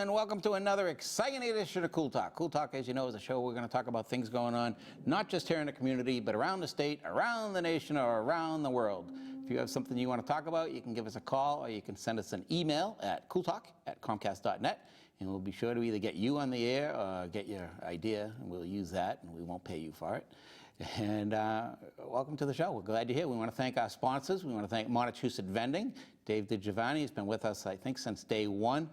gentlemen, welcome to another exciting edition of Cool Talk. Cool Talk, as you know, is a show where we're going to talk about things going on, not just here in the community, but around the state, around the nation, or around the world. If you have something you want to talk about, you can give us a call, or you can send us an email at cooltalk@comcast.net, and we'll be sure to either get you on the air or get your idea, and we'll use that, and we won't pay you for it. And welcome to the show. We're glad you're here. We want to thank our sponsors. We want to thank Montechusett Vending. Dave DiGiovanni has been with us, I think, since day one.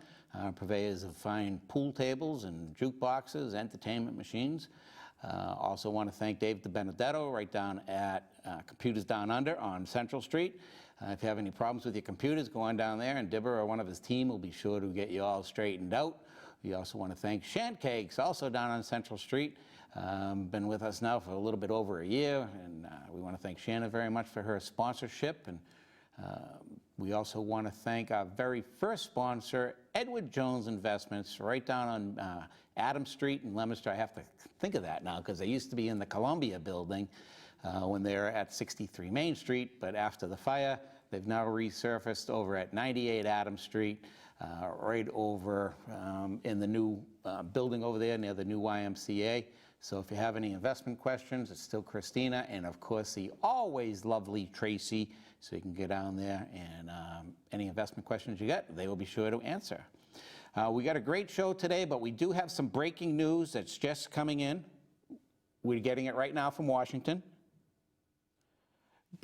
Purveyors of fine pool tables and jukeboxes, entertainment machines. Also want to thank Dave DiBenedetto right down at Computers Down Under on Central Street. If you have any problems with your computers, go on down there, and Dibber or one of his team will be sure to get you all straightened out. We also want to thank Shantcakes, also down on Central Street. Been with us now for a little bit over a year, and we want to thank Shanna very much for her sponsorship. And we also want to thank our very first sponsor, Edward Jones Investments, right down on Adams Street in Leominster. I have to think of that now because they used to be in the Columbia building when they were at 63 Main Street, but after the fire, they've now resurfaced over at 98 Adams Street, right over in the new building over there near the new YMCA. So if you have any investment questions, it's still Christina, and of course the always lovely Tracy, so you can get down there and any investment questions you get, they will be sure to answer. We got a great show today, but we do have some breaking news that's just coming in. We're getting it right now from Washington.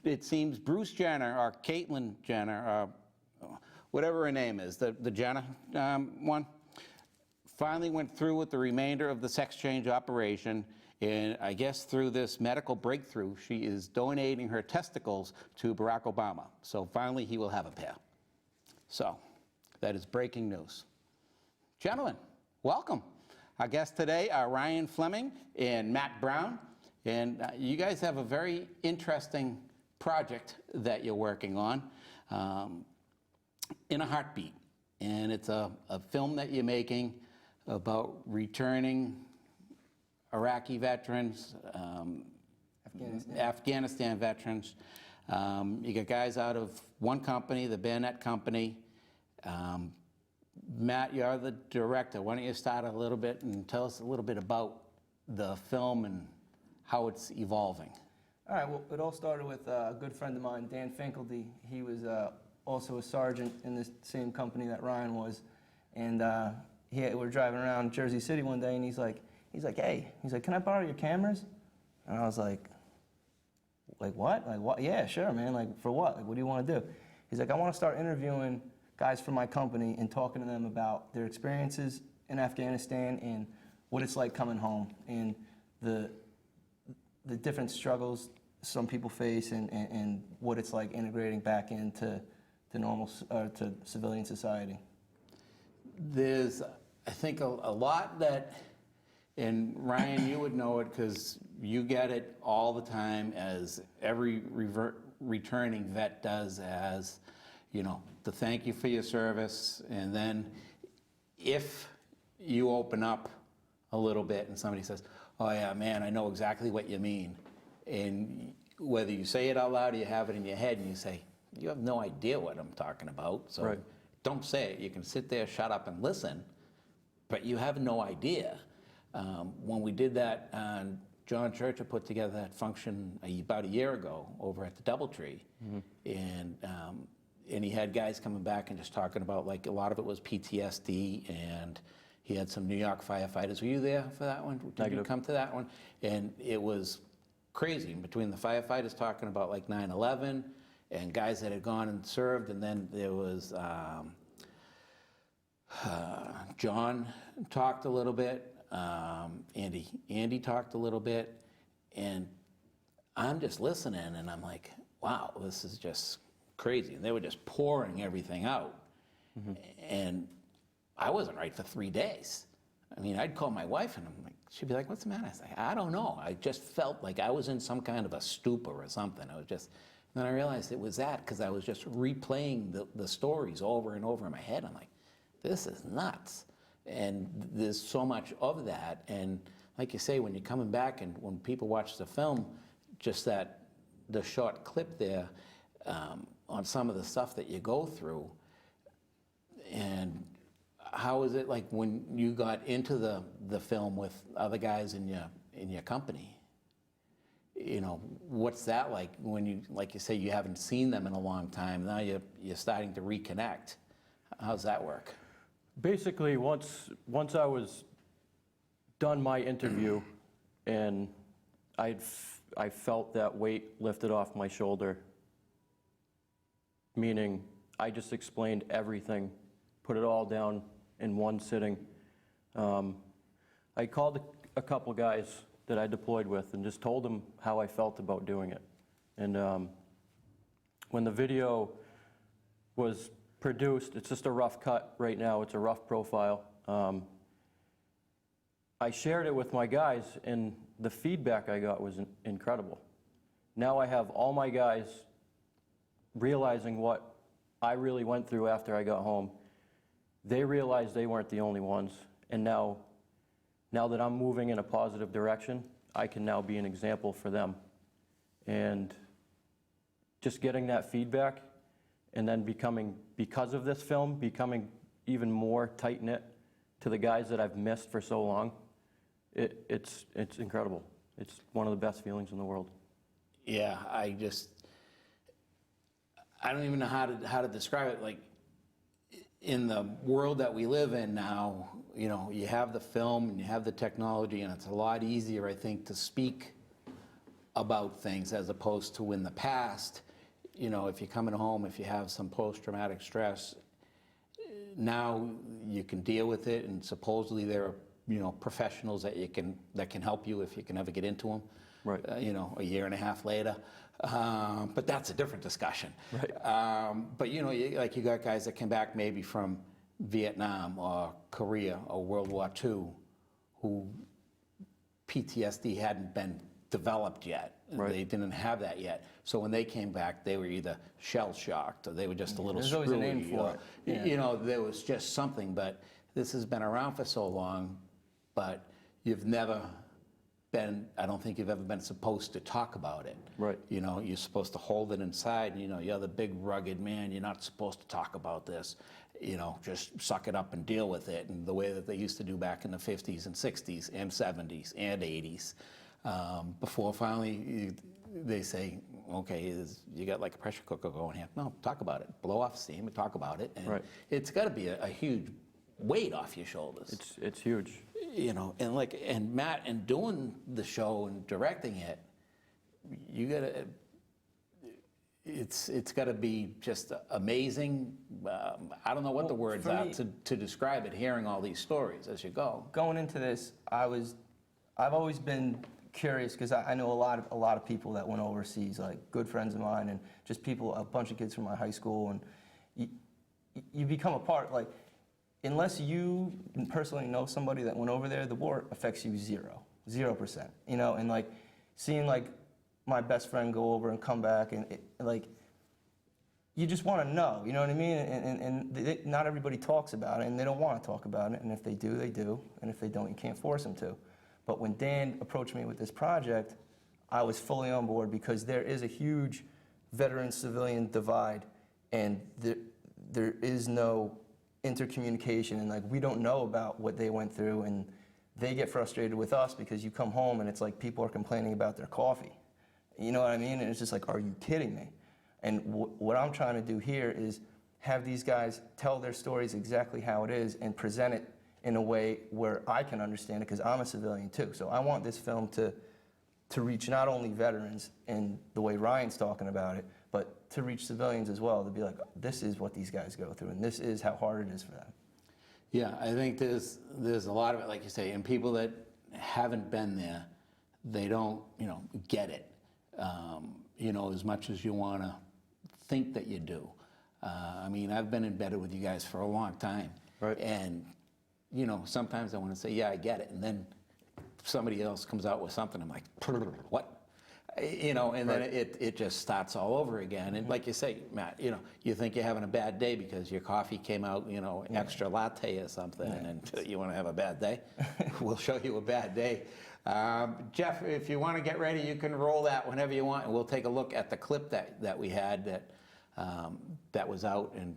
It seems Bruce Jenner, or Caitlyn Jenner, or whatever her name is, the Jenner one, finally went through with the remainder of the sex change operation, and I guess through this medical breakthrough, she is donating her testicles to Barack Obama. So finally, he will have a pair. So that is breaking news. Gentlemen, welcome. Our guests today are Ryan Fleming and Matt Brown, and you guys have a very interesting project that you're working on, In a Heartbeat, and it's a film that you're making about returning Iraqi veterans, Afghanistan veterans. You got guys out of one company, the Bayonet Company. Matt, you're the director. Why don't you start a little bit and tell us a little bit about the film and how it's evolving? All right, well, it all started with a good friend of mine, Dan Finkeldy. He was also a sergeant in the same company that Ryan was, and we were driving around Jersey City one day, and he's like, hey, can I borrow your cameras? And I was like what? Like, what? Yeah, sure, man. Like, for what? Like, what do you want to do? He's like, I want to start interviewing guys from my company and talking to them about their experiences in Afghanistan and what it's like coming home and the different struggles some people face and what it's like integrating back into normal to civilian society. There's, I think, a lot that, and Ryan, you would know it because you get it all the time, as every returning vet does, as, you know, to thank you for your service. And then if you open up a little bit and somebody says, oh yeah, man, I know exactly what you mean. And whether you say it out loud or you have it in your head and you say, you have no idea what I'm talking about, so right. Don't say it. You can sit there, shut up, and listen, but you have no idea. When we did that, John Churchill put together that function about a year ago over at the Doubletree, and he had guys coming back and just talking about, like, a lot of it was PTSD, and he had some New York firefighters. Were you there for that one? Did you come to that one? And it was crazy, between the firefighters talking about, like, 9/11, and guys that had gone and served, and then there was John talked a little bit, Andy talked a little bit, and I'm just listening, and I'm like, wow, this is just crazy. And they were just pouring everything out, and I wasn't right for 3 days. I mean, I'd call my wife, and I'm like, she'd be like, what's the matter? I say, I don't know. I just felt like I was in some kind of a stupor or something. I was just. Then I realized it was that because I was just replaying the stories over and over in my head. I'm like, this is nuts. And there's so much of that. And like you say, when you're coming back and when people watch the film, just the short clip there on some of the stuff that you go through, and how is it like when you got into the film with other guys in your company? You know, what's that like when you, like you say, you haven't seen them in a long time, now you're starting to reconnect? How's that work? Basically, once I was done my interview and I felt that weight lifted off my shoulder, meaning I just explained everything, put it all down in one sitting. I called a couple guys that I deployed with and just told them how I felt about doing it. And when the video was produced, it's just a rough cut right now, it's a rough profile. I shared it with my guys, and the feedback I got was incredible. Now I have all my guys realizing what I really went through after I got home. They realized they weren't the only ones, and now that I'm moving in a positive direction, I can now be an example for them. And just getting that feedback and then because of this film, becoming even more tight-knit to the guys that I've missed for so long, it's incredible. It's one of the best feelings in the world. Yeah, I don't even know how to describe it. Like, in the world that we live in now, you know, you have the film and you have the technology, and it's a lot easier, I think, to speak about things as opposed to in the past. You know, if you're coming home, if you have some post-traumatic stress, now you can deal with it, and supposedly there are, you know, professionals that can help you if you can ever get into them. Right. You know, a year and a half later. But that's a different discussion. Right. But you know, you got guys that came back maybe from Vietnam or Korea or World War II, who PTSD hadn't been developed yet. Right. They didn't have that yet. So when they came back, they were either shell-shocked or they were just a little There's screwy. always a name for it. Yeah. You know, there was just something. But this has been around for so long, but you've never been, I don't think you've ever been supposed to talk about it. Right. You know, you're supposed to hold it inside. You know, you're the big rugged man. You're not supposed to talk about this. You know, just suck it up and deal with it. And the way that they used to do back in the 50s and 60s and 70s and 80s. Before finally they say, okay, you got like a pressure cooker going here. No, talk about it. Blow off steam and talk about it. And right. It's got to be a huge weight off your shoulders. It's huge. You know, and Matt, and doing the show and directing it, you gotta, it's gotta be just amazing. I don't know what the words are to describe it, hearing all these stories as you go. Going into this, I've always been curious, because I know a lot of people that went overseas, like good friends of mine, and just people, a bunch of kids from my high school, and you become a part, like, unless you personally know somebody that went over there, the war affects you 0%, you know, and like seeing like my best friend go over and come back, and like, you just want to know, you know what I mean? And not everybody talks about it, and they don't want to talk about it, and if they do, they do, and if they don't, you can't force them to. But when Dan approached me with this project, I was fully on board, because there is a huge veteran-civilian divide, and there is no intercommunication, and like, we don't know about what they went through, and they get frustrated with us because you come home and it's like people are complaining about their coffee. You know what I mean? And it's just like, are you kidding me? And what I'm trying to do here is have these guys tell their stories exactly how it is and present it in a way where I can understand it, because I'm a civilian too. So I want this film to reach not only veterans in the way Ryan's talking about it, but to reach civilians as well, to be like, this is what these guys go through, and this is how hard it is for them. Yeah, I think there's a lot of it, like you say, and people that haven't been there, they don't, you know, get it, you know, as much as you want to think that you do. I mean, I've been embedded with you guys for a long time. Right. And, you know, sometimes I want to say, yeah, I get it. And then somebody else comes out with something, I'm like, what? You know, and then it just starts all over again. And like you say, Matt, you know, you think you're having a bad day because your coffee came out, you know, extra latte or something, and you want to have a bad day? We'll show you a bad day. Jeff, if you want to get ready, you can roll that whenever you want, and we'll take a look at the clip that we had that was out. And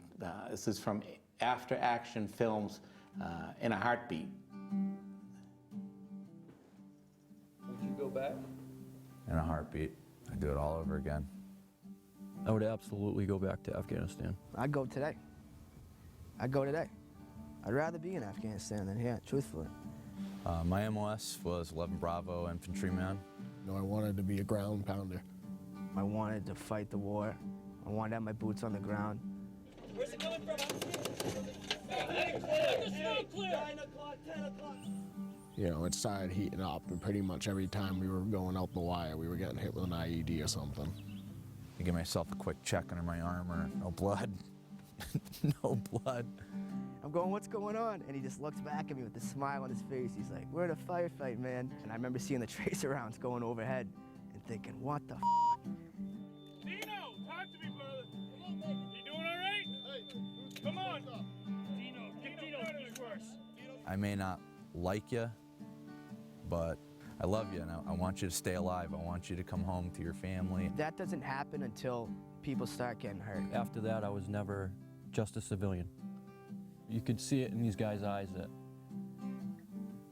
this is from After Action Films in a heartbeat. Would you go back? In a heartbeat. I'd do it all over again. I would absolutely go back to Afghanistan. I'd go today. I'd go today. I'd rather be in Afghanistan than here, truthfully. My MOS was 11 Bravo infantryman. You know, I wanted to be a ground pounder. I wanted to fight the war. I wanted to have my boots on the ground. Where's it coming from? Clear. 9 o'clock, 10 o'clock. You know, it started heating up, and pretty much every time we were going out the wire, we were getting hit with an IED or something. I give myself a quick check under my armor. No blood. No blood. I'm going, what's going on? And he just looks back at me with a smile on his face. He's like, we're in a firefight, man. And I remember seeing the tracer rounds going overhead and thinking, what the f? Dino, talk to me, brother. You doing all right? Hey, come on. Dino, give Dino these worse. I may not like you, but I love you, and I want you to stay alive. I want you to come home to your family. That doesn't happen until people start getting hurt. After that, I was never just a civilian. You could see it in these guys' eyes that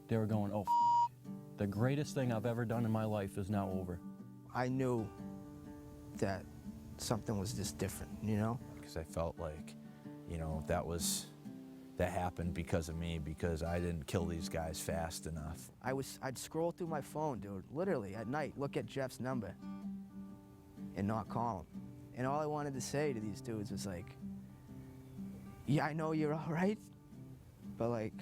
they were going, oh, the greatest thing I've ever done in my life is now over. I knew that something was just different, you know? Because I felt like, you know, that happened because of me, because I didn't kill these guys fast enough. I'd scroll through my phone, dude, literally at night, look at Jeff's number and not call him. And all I wanted to say to these dudes was like, yeah, I know you're all right, but like,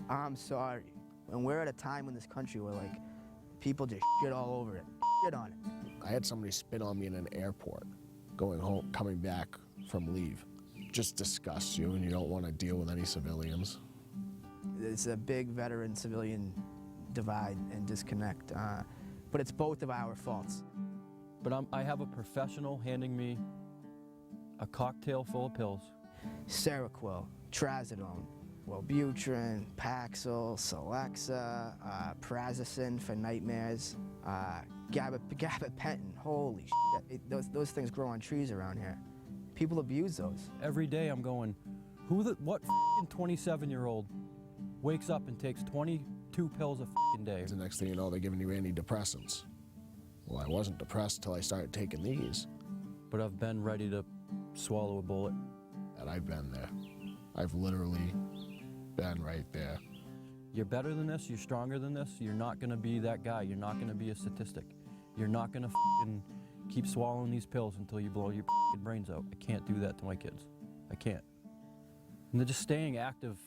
I'm sorry. And we're at a time in this country where like, people just shit all over it, shit on it. I had somebody spit on me in an airport, going home, coming back from leave. Just disgusts you, and you don't want to deal with any civilians. It's a big veteran-civilian divide and disconnect, but it's both of our faults. But I have a professional handing me a cocktail full of pills. Seroquel, Trazodone, Wellbutrin, Paxil, Celexa, Prazosin for nightmares, gabapentin. Holy shit! Those things grow on trees around here. People abuse those. Every day I'm going, what 27-year-old wakes up and takes 22 pills a day? The next thing you know, they're giving you antidepressants. Well, I wasn't depressed till I started taking these. But I've been ready to swallow a bullet. And I've been there. I've literally been right there. You're better than this, you're stronger than this, you're not gonna be that guy, you're not gonna be a statistic. You're not gonna keep swallowing these pills until you blow your brains out. I can't do that to my kids. I can't. And they're just staying active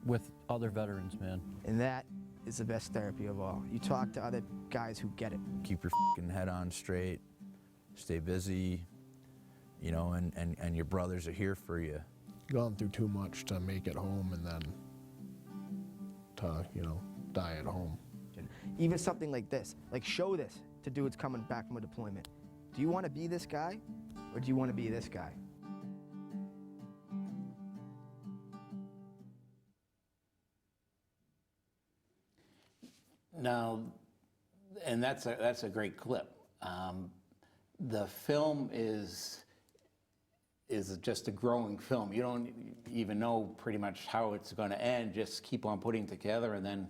with other veterans, man. And that is the best therapy of all. You talk to other guys who get it. Keep your head on straight, stay busy, you know, and your brothers are here for you. Gone through too much to make it home, and then to, you know, die at home. Even something like this, like show this to dudes coming back from a deployment. Do you want to be this guy, or do you want to be this guy? Now, and that's a great clip. The film is just a growing film. You don't even know pretty much how it's going to end. Just keep on putting together and then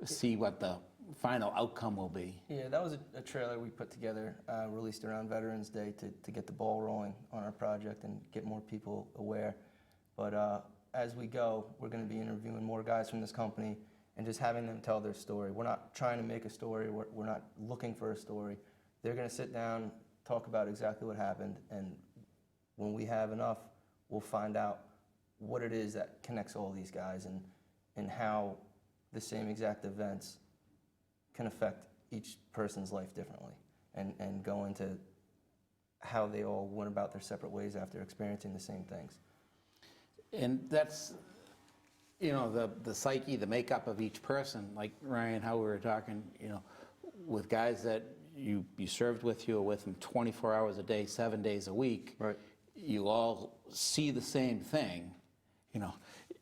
see what the final outcome will be. Yeah, that was a trailer we put together, released around Veterans Day to get the ball rolling on our project and get more people aware. But as we go, we're going to be interviewing more guys from this company and just having them tell their story. We're not trying to make a story. We're not looking for a story. They're going to sit down, talk about exactly what happened, and when we have enough, we'll find out what it is that connects all these guys and how the same exact events can affect each person's life differently, and go into how they all went about their separate ways after experiencing the same things. And that's, you know, the psyche, the makeup of each person, like Ryan, how we were talking, you know, with guys that you served with, you were with them 24 hours a day, 7 days a week. Right. You all see the same thing, you know,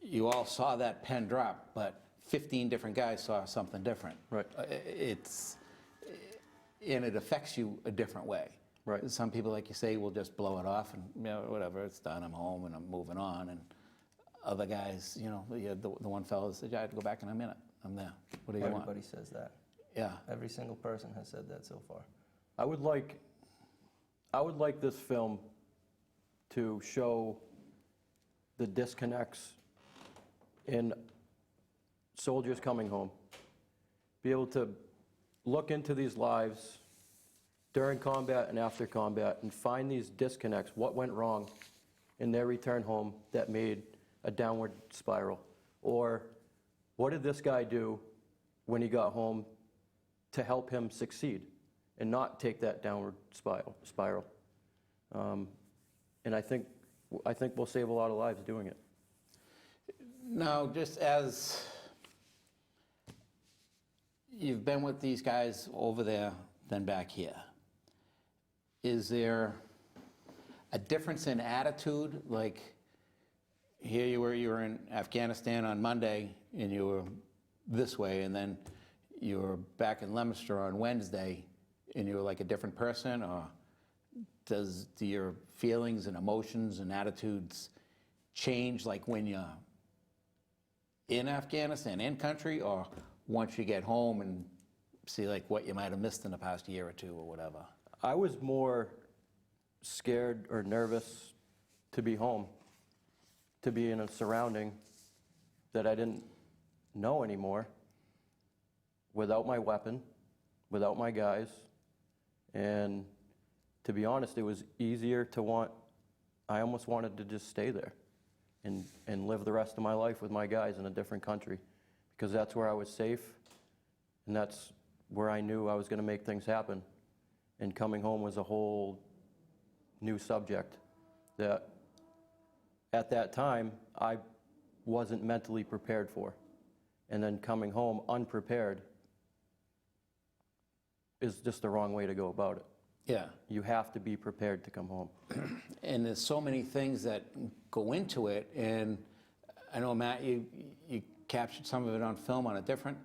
you all saw that pen drop, but 15 different guys saw something different. Right. And it affects you a different way. Right. Some people, like you say, will just blow it off and, you know, whatever, it's done, I'm home and I'm moving on. And other guys, you know, the one fellow said, "I had to go back in a minute. I'm there. What do you want?" Everybody says that. Yeah. Every single person has said that so far. I would like this film to show the disconnects in soldiers coming home. Be able to look into these lives during combat and after combat and find these disconnects, what went wrong in their return home that made a downward spiral. Or what did this guy do when he got home to help him succeed and not take that downward spiral. And I think we'll save a lot of lives doing it. Now, just as you've been with these guys over there than back here, is there a difference in attitude? Like, here you were in Afghanistan on Monday, and you were this way, and then you were back in Leominster on Wednesday, and you were like a different person? Or do your feelings and emotions and attitudes change like when you're in Afghanistan, in country, or once you get home and see like what you might have missed in the past year or two or whatever? I was more scared or nervous to be home, to be in a surrounding that I didn't know anymore, without my weapon, without my guys. And to be honest, it was easier to I almost wanted to just stay there and live the rest of my life with my guys in a different country, because that's where I was safe, and that's where I knew I was going to make things happen. And coming home was a whole new subject that at that time I wasn't mentally prepared for. And then coming home unprepared is just the wrong way to go about it. Yeah. You have to be prepared to come home. And there's so many things that go into it. And I know, Matt, you captured some of it on film on a different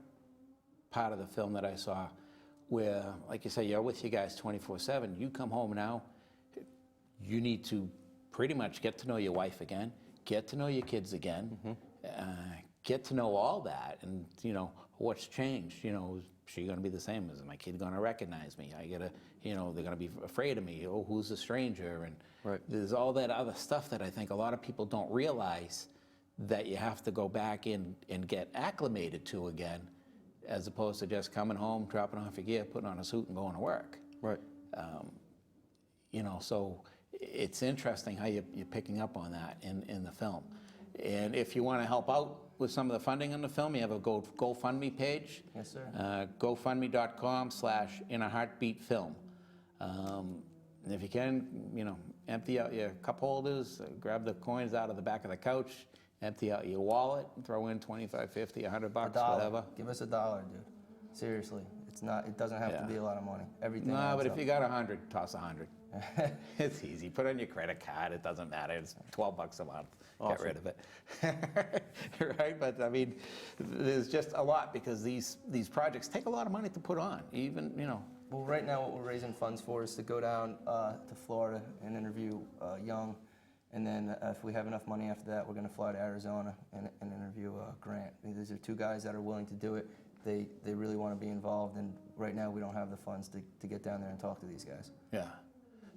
part of the film that I saw, where, like you say, you're with you guys 24/7. You come home now, you need to pretty much get to know your wife again, get to know your kids again, get to know all that, and, you know, what's changed. You know, is she going to be the same? Is my kid going to recognize me? I gotta, you know, they're going to be afraid of me. Oh, who's the stranger? And Right. there's all that other stuff that I think a lot of people don't realize that you have to go back in and get acclimated to again, as opposed to just coming home, dropping off your gear, putting on a suit, and going to work. Right. You know, so it's interesting how you're picking up on that in the film. And if you want to help out with some of the funding in the film, you have a GoFundMe page. Yes, sir. GoFundMe.com/InAHeartbeatFilm. And if you can, you know, empty out your cup holders, grab the coins out of the back of the couch, empty out your wallet, throw in $25, $50, $100, whatever. Give us $1, dude. Seriously, it doesn't have to be a lot of money. Everything No, adds but up. if you got 100, toss 100. It's easy. Put on your credit card. It doesn't matter. It's $12 a month. Awesome. Get rid of it. Right? But I mean, there's just a lot, because these projects take a lot of money to put on. Even, you know. Well, right now what we're raising funds for is to go down to Florida and interview Young, and then if we have enough money after that, we're going to fly to Arizona and interview Grant. I mean, these are two guys that are willing to do it. They really want to be involved, and right now we don't have the funds to get down there and talk to these guys. Yeah.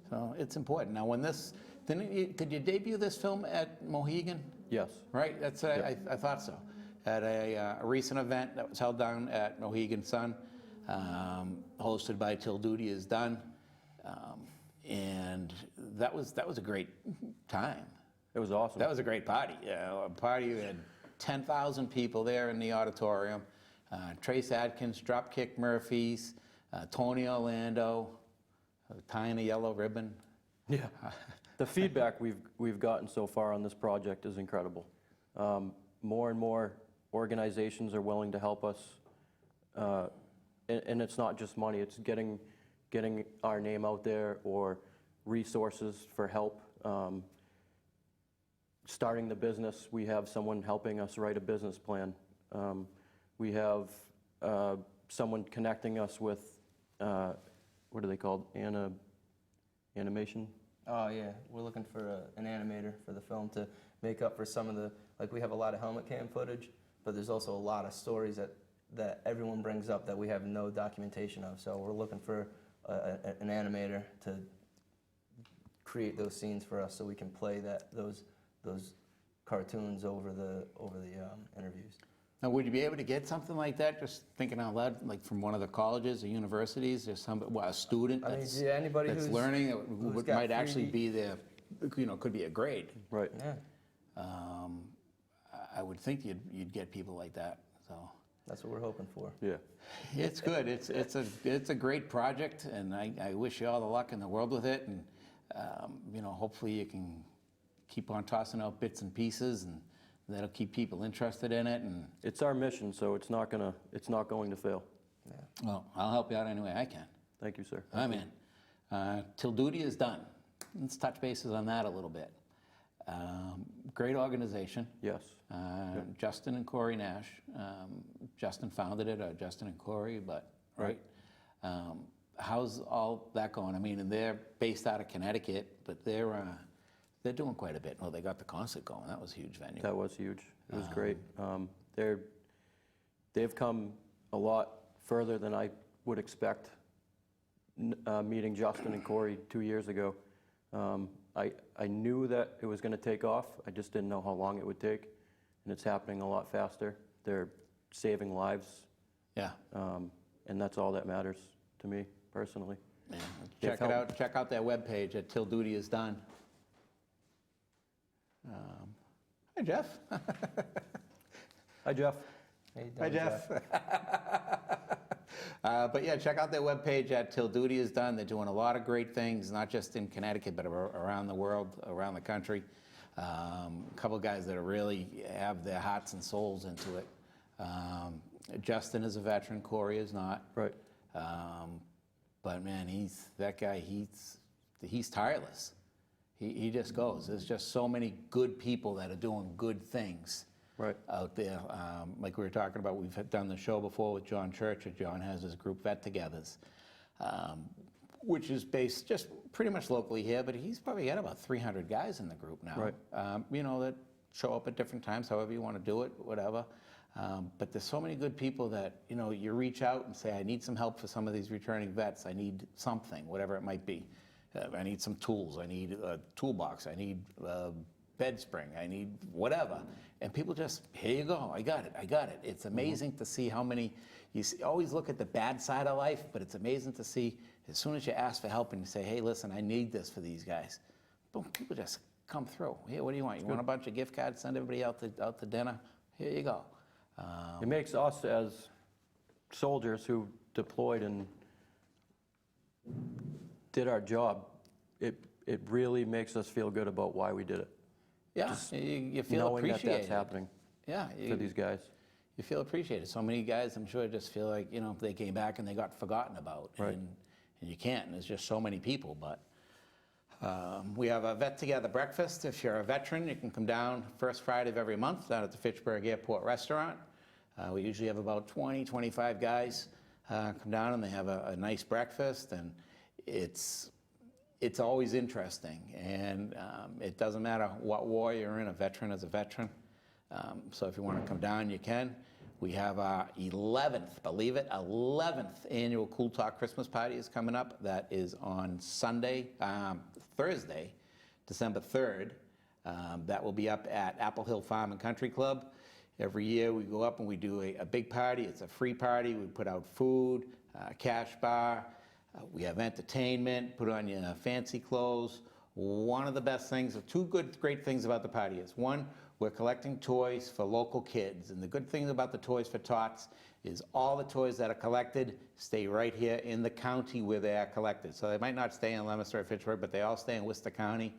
So it's important. Now, did you debut this film at Mohegan? Yes. Right? That's I thought so. At a recent event that was held down at Mohegan Sun, hosted by Till Duty Is Done, and that was a great time. It was awesome. That was a great party. A party. We had 10,000 people there in the auditorium. Trace Adkins, Dropkick Murphys, Tony Orlando, tying a yellow ribbon. Yeah. The feedback we've gotten so far on this project is incredible. More and more organizations are willing to help us, and it's not just money. It's getting our name out there, or resources for help. Starting the business, we have someone helping us write a business plan. We have someone connecting us with, what are they called? Animation? Oh yeah, we're looking for an animator for the film to make up for some of the, like we have a lot of helmet cam footage, but there's also a lot of stories that everyone brings up that we have no documentation of. So we're looking for an animator to create those scenes for us so we can play those cartoons over the interviews. Now, would you be able to get something like that, just thinking out loud, like from one of the colleges or universities, or a student I mean, that's, yeah, anybody that's who's learning, who's got might actually 3D. be there, could be a grade. Right. Yeah, I would think you'd get people like that, so. that's what we're hoping for. Yeah. It's good. It's a great project, and I wish you all the luck in the world with it. And hopefully you can keep on tossing out bits and pieces, and that'll keep people interested in it. And It's our mission, so it's not going to fail. well, I'll help you out any way I can. Thank you, sir. I'm in. Till duty is done. Let's touch bases on that a little bit. Great organization. Yes. Justin and Corey Nash. Justin founded it, or Justin and Corey, but right. How's all that going? I mean, and they're based out of Connecticut, but they're doing quite a bit. Well, they got the concert going. That was a huge venue. That was huge. It was great. They've come a lot further than I would expect. Meeting Justin and Corey 2 years ago, I knew that it was going to take off. I just didn't know how long it would take, and it's happening a lot faster. They're saving lives, Yeah. and that's all that matters to me personally. Yeah. They've Check it out. Check out their webpage at Till Duty Is Done. Hi, Jeff. Hi, Jeff. How you Hi, doing, Jeff. But yeah, check out their webpage at Till Duty Is Done. They're doing a lot of great things, not just in Connecticut, but around the world, around the country. A couple of guys that really have their hearts and souls into it. Justin is a veteran, Corey is not. Right. But man, that guy, he's tireless. He just goes. There's just so many good people that are doing good things. Right. Out there. Like we were talking about, we've done the show before with John Church. John has his group Vet-Togethers, which is based just pretty much locally here, but he's probably got about 300 guys in the group now. Right. That show up at different times, however you want to do it, whatever. But there's so many good people that, you reach out and say, I need some help for some of these returning vets. I need something, whatever it might be. I need some tools. I need a toolbox. I need bed spring. I need whatever. And people just, here you go. I got it. It's amazing to see how many, always look at the bad side of life, but it's amazing to see as soon as you ask for help and you say, hey, listen, I need this for these guys. Boom, people just come through. Here, what do you want? You want a bunch of gift cards? Send everybody out to dinner? Here you go. It makes us as soldiers who deployed and did our job, it really makes us feel good about why we did it. Yeah, you feel Knowing that appreciated. that's happening Yeah, for these guys. you feel appreciated. So many guys, I'm sure, just feel like, they came back and they got forgotten about. Right. And you can't, and there's just so many people. But we have a Vet Together breakfast. If you're a veteran, you can come down first Friday of every month down at the Fitchburg Airport Restaurant. We usually have about 20, 25 guys come down, and they have a nice breakfast, and it's always interesting. And it doesn't matter what war you're in, a veteran is a veteran. So if you want to come down, you can. We have our 11th, believe it, 11th annual Cool Talk Christmas party is coming up. That is on Thursday, December 3rd. That will be up at Apple Hill Farm and Country Club. Every year we go up and we do a big party. It's a free party. We put out food, cash bar. We have entertainment, put on your fancy clothes. One of the best things, two great things about the party is, one, we're collecting toys for local kids. And the good thing about the Toys for Tots is all the toys that are collected stay right here in the county where they are collected. So they might not stay in Leominster or Fitchburg, but they all stay in Worcester County.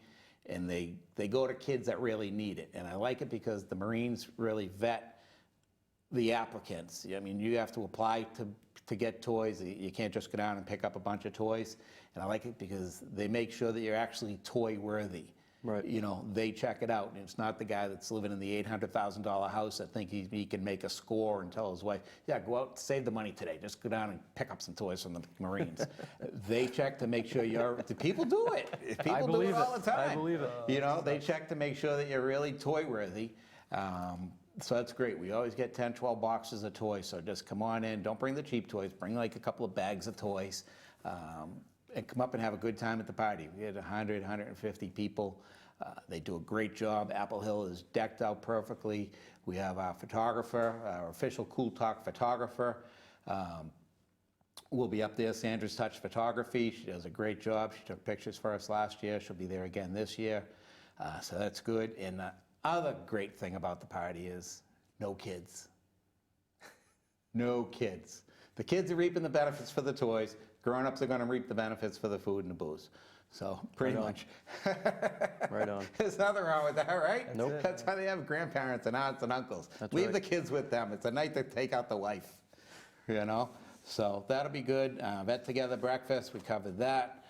And they go to kids that really need it. And I like it because the Marines really vet the applicants. I mean, you have to apply to get toys. You can't just go down and pick up a bunch of toys. And I like it because they make sure that you're actually toy worthy. Right. You know, they check it out, and it's not the guy that's living in the $800,000 house that think he can make a score and tell his wife, yeah, go out and save the money today. Just go down and pick up some toys from the Marines. They check to make sure the people do it. People do it all the time. I believe it. You know, they check to make sure that you're really toy worthy. So that's great. We always get 10, 12 boxes of toys. So just come on in. Don't bring the cheap toys. Bring like a couple of bags of toys. And come up and have a good time at the party. We had 100, 150 people. They do a great job. Apple Hill is decked out perfectly. We have our photographer, our official Cool Talk photographer. We'll be up there, Sandra's Touch Photography. She does a great job. She took pictures for us last year. She'll be there again this year. So that's good. And the other great thing about the party is no kids. No kids. The kids are reaping the benefits for the toys. Grown-ups are going to reap the benefits for the food and the booze. So pretty much. Right on. There's nothing wrong with that, right? Nope. That's why they have grandparents and aunts and uncles. That's Leave right. the kids with them. It's a night to take out the wife, you know? So that'll be good. Vet Together breakfast, we covered that.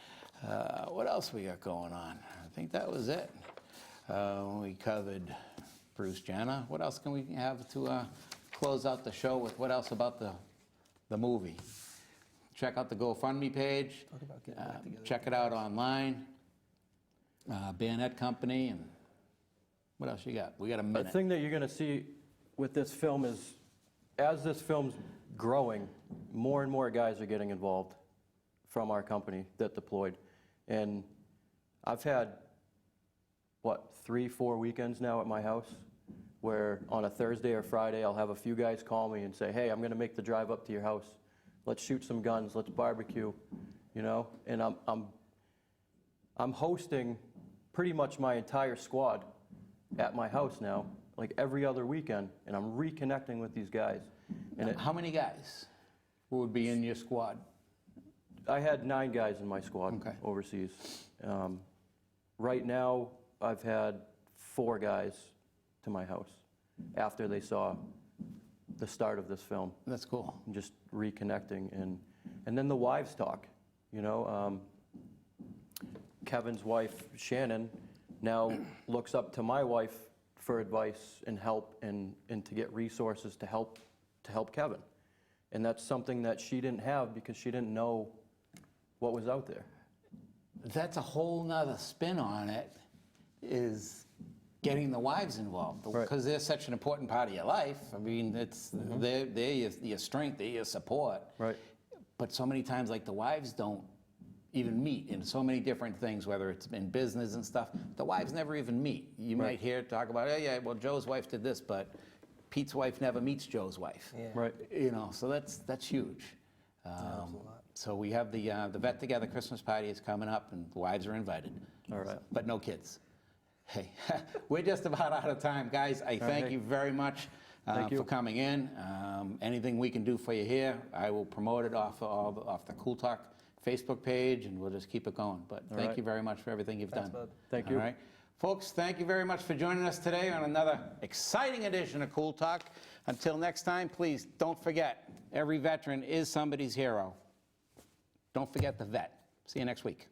What else we got going on? I think that was it. We covered Bruce Jenner. What else can we have to close out the show with? What else about the movie? Check out the GoFundMe page. Talk about getting back together. Check it out online. Bayonet Company, and what else you got? We got a The minute. thing that you're going to see with this film is, as this film's growing, more and more guys are getting involved from our company that deployed. And I've had, 3-4 weekends now at my house, where on a Thursday or Friday, I'll have a few guys call me and say, hey, I'm going to make the drive up to your house. Let's shoot some guns, let's barbecue, you know? And I'm hosting pretty much my entire squad at my house now, like every other weekend, and I'm reconnecting with these guys. And How many guys would be in your squad? I had 9 guys in my squad Okay. overseas. Right now, I've had 4 guys to my house after they saw the start of this film. That's cool. And just reconnecting, and then the wives talk, you know. Kevin's wife, Shannon, now looks up to my wife for advice and help and to get resources to help Kevin. And that's something that she didn't have because she didn't know what was out there. That's a whole nother spin on it, is getting the wives involved, Right. because they're such an important part of your life. I mean, they're your strength, they're your support. Right. But so many times, like, the wives don't even meet in so many different things, whether it's in business and stuff. The wives never even meet. You might hear talk about, oh yeah, well, Joe's wife did this, but Pete's wife never meets Joe's wife. Yeah. Right. You know, so that's huge. So we have the Vet Together Christmas party is coming up, and the wives are invited. All right. But no kids. Hey, we're just about out of time, guys. I thank right. you very much Thank you. for coming in. Anything we can do for you here, I will promote it off the Cool Talk Facebook page, and we'll just keep it going. But thank right. you very much for everything you've Thanks, done. bud. Thank you. All right. Folks, thank you very much for joining us today on another exciting edition of Cool Talk. Until next time, please don't forget, every veteran is somebody's hero. Don't forget the vet. See you next week.